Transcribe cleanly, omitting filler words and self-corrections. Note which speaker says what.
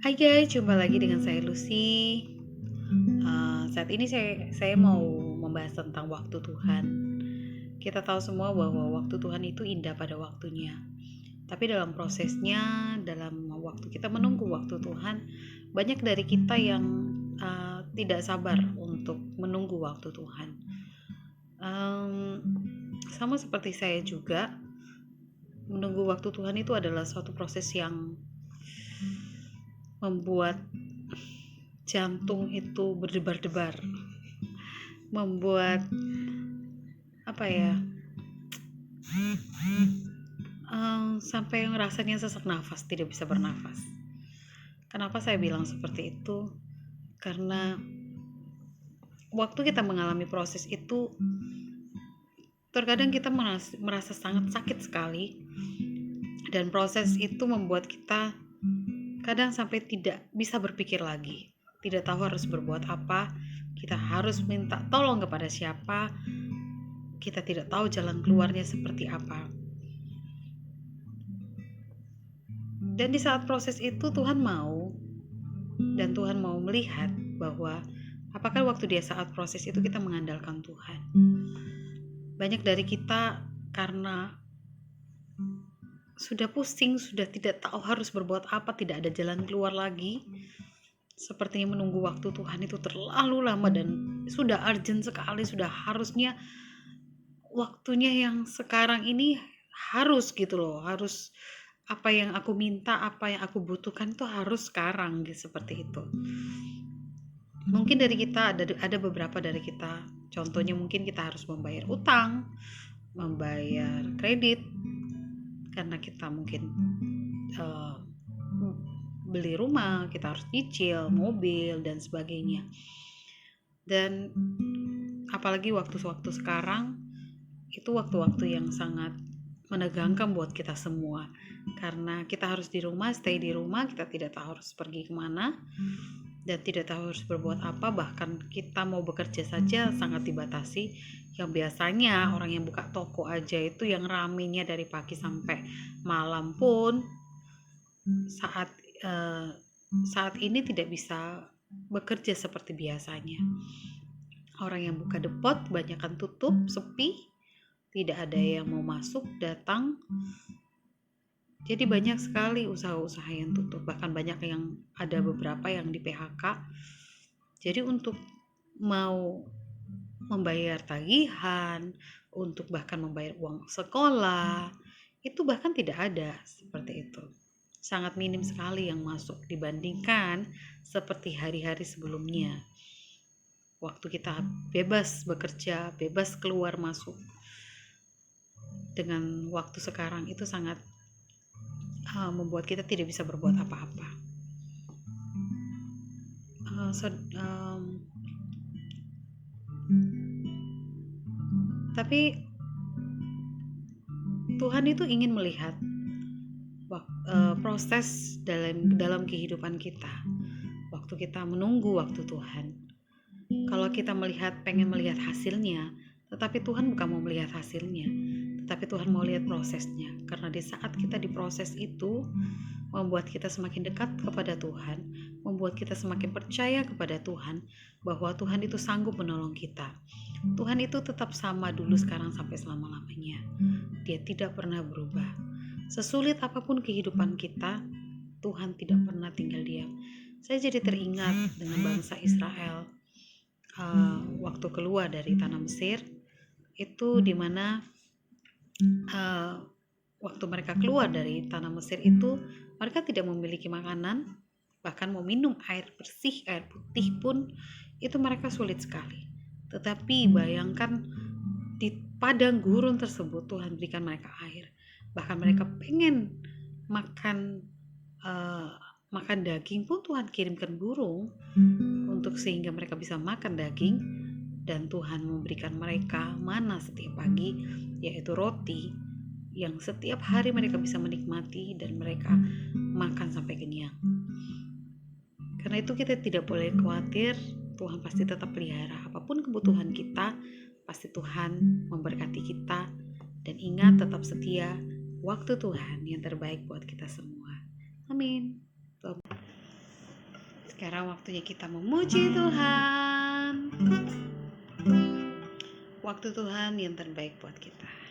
Speaker 1: Hai guys, jumpa lagi dengan saya Lucy. Saat ini saya mau membahas tentang waktu Tuhan. Kita tahu semua bahwa waktu Tuhan itu indah pada waktunya. Tapi dalam prosesnya, dalam waktu kita menunggu waktu Tuhan, banyak dari kita yang tidak sabar untuk menunggu waktu Tuhan. Sama seperti saya juga, menunggu waktu Tuhan itu adalah suatu proses yang membuat jantung itu berdebar-debar, membuat sampai rasanya sesak nafas, tidak bisa bernafas. Kenapa saya bilang seperti itu? Karena waktu kita mengalami proses itu, terkadang kita merasa sangat sakit sekali, dan proses itu membuat kita kadang sampai tidak bisa berpikir lagi, tidak tahu harus berbuat apa, kita harus minta tolong kepada siapa, kita tidak tahu jalan keluarnya seperti apa. Dan di saat proses itu Tuhan mau, dan Tuhan mau melihat bahwa apakah waktu di saat proses itu kita mengandalkan Tuhan. Banyak dari kita karena sudah pusing, sudah tidak tahu harus berbuat apa, tidak ada jalan keluar lagi, sepertinya menunggu waktu Tuhan itu terlalu lama dan sudah urgent sekali, sudah harusnya waktunya yang sekarang ini harus gitu loh, harus apa yang aku minta, apa yang aku butuhkan itu harus sekarang gitu, seperti itu. Mungkin dari kita ada beberapa dari kita, contohnya mungkin kita harus membayar utang, membayar kredit, karena kita mungkin beli rumah, kita harus cicil mobil dan sebagainya. Dan apalagi waktu-waktu sekarang itu waktu-waktu yang sangat menegangkan buat kita semua, karena kita harus di rumah, stay di rumah, kita tidak tahu harus pergi kemana dan tidak tahu harus berbuat apa. Bahkan kita mau bekerja saja sangat dibatasi. Yang biasanya orang yang buka toko aja itu yang ramenya dari pagi sampai malam pun saat ini tidak bisa bekerja seperti biasanya. Orang yang buka depot banyakkan tutup, sepi, tidak ada yang mau masuk datang. Jadi banyak sekali usaha-usaha yang tutup, bahkan banyak yang ada beberapa yang di PHK. Jadi untuk mau membayar tagihan, untuk bahkan membayar uang sekolah, itu bahkan tidak ada seperti itu. Sangat minim sekali yang masuk dibandingkan seperti hari-hari sebelumnya. Waktu kita bebas bekerja, bebas keluar masuk. Dengan waktu sekarang itu sangat membuat kita tidak bisa berbuat apa-apa. Tapi Tuhan itu ingin melihat proses dalam kehidupan kita. Waktu kita menunggu waktu Tuhan. Kalau kita pengen melihat hasilnya, tetapi Tuhan bukan mau melihat hasilnya, tetapi Tuhan mau lihat prosesnya. Karena di saat kita diproses itu membuat kita semakin dekat kepada Tuhan, membuat kita semakin percaya kepada Tuhan, bahwa Tuhan itu sanggup menolong kita. Tuhan itu tetap sama dulu, sekarang, sampai selama-lamanya. Dia tidak pernah berubah. Sesulit apapun kehidupan kita, Tuhan tidak pernah tinggal diam. Saya jadi teringat dengan bangsa Israel waktu keluar dari tanah Mesir, itu dimana waktu mereka keluar dari tanah Mesir itu mereka tidak memiliki makanan, bahkan mau minum air bersih, air putih pun itu mereka sulit sekali. Tetapi bayangkan di padang gurun tersebut Tuhan berikan mereka air. Bahkan mereka pengen makan daging pun Tuhan kirimkan burung untuk sehingga mereka bisa makan daging, dan Tuhan memberikan mereka mana setiap pagi, yaitu roti yang setiap hari mereka bisa menikmati dan mereka makan sampai kenyang. Karena itu kita tidak boleh khawatir, Tuhan pasti tetap pelihara apapun kebutuhan kita, pasti Tuhan memberkati kita. Dan ingat, tetap setia, waktu Tuhan yang terbaik buat kita semua. Amin. Sekarang waktunya kita memuji Tuhan. Waktu Tuhan yang terbaik buat kita.